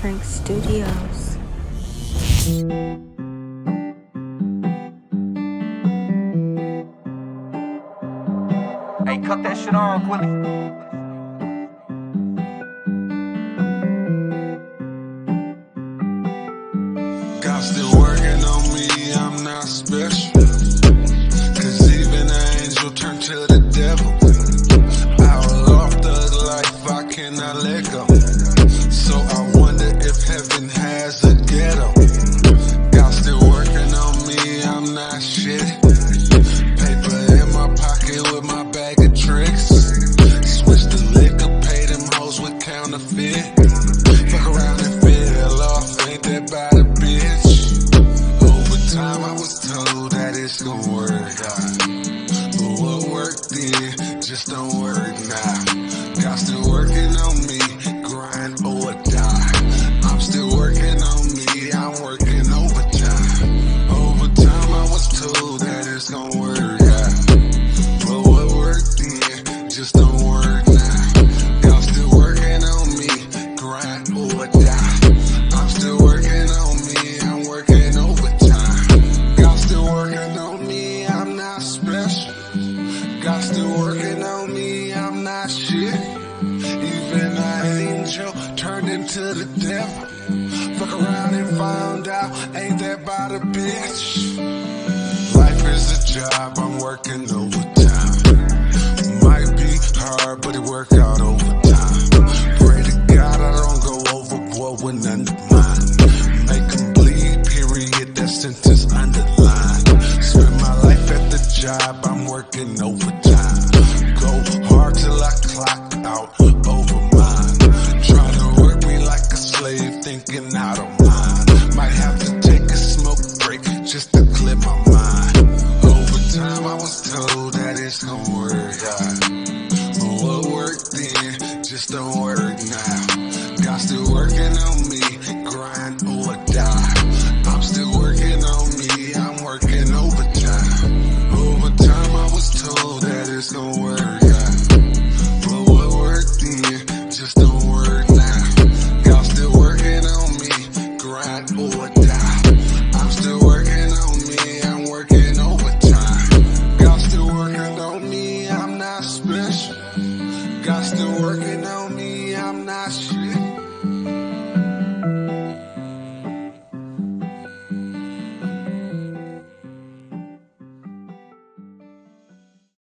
Trinc Studios. Hey, cut that shit off, Willie. God still working on me, I'm not special. Cause even an angel turned to the devil. I was off thug life, I cannot let go. So I wonder if heaven has a ghetto. God still working on me, I'm not shit. Paper in my pocket with my bag of tricks. Switch the liquor, pay them hoes with counterfeit. Fuck around and fell off, ain't that bad a bitch? Over time I was told that it's gon' work out. But what worked then just don't work now. God still working on me, grind or die. I'm still working on me, I'm working overtime. Over time I was told that it's gon' work out. But what worked then just don't work now. God still working on me, grind or die. I'm still working on me, I'm working overtime. God still working on me, I'm not special. God still working on me, I'm not shit. Even an angel turned into the devil. Fuck around and found out, ain't that about a bitch? Life is a job, I'm working overtime. Might be hard, but it work out overtime. Pray to God I don't go overboard with none of mine. Make them bleed, period, that sentence underlined. Spend my life at the job, I'm working overtime. Go hard till I clock out over mine. Try to work me like a slave, thinking I don't mind. Might have to take a smoke break just to clear my mind. Over time I was told that it's gon' work out. But what worked then just don't work now. God still working on me, grind or die. I'm still working on me, I'm working overtime. Over time I was told that it's gon' work out. But what worked then just don't work now. God still working on me, grind or die. I'm still working on me, I'm working overtime. God still working on me, I'm not special. God still working on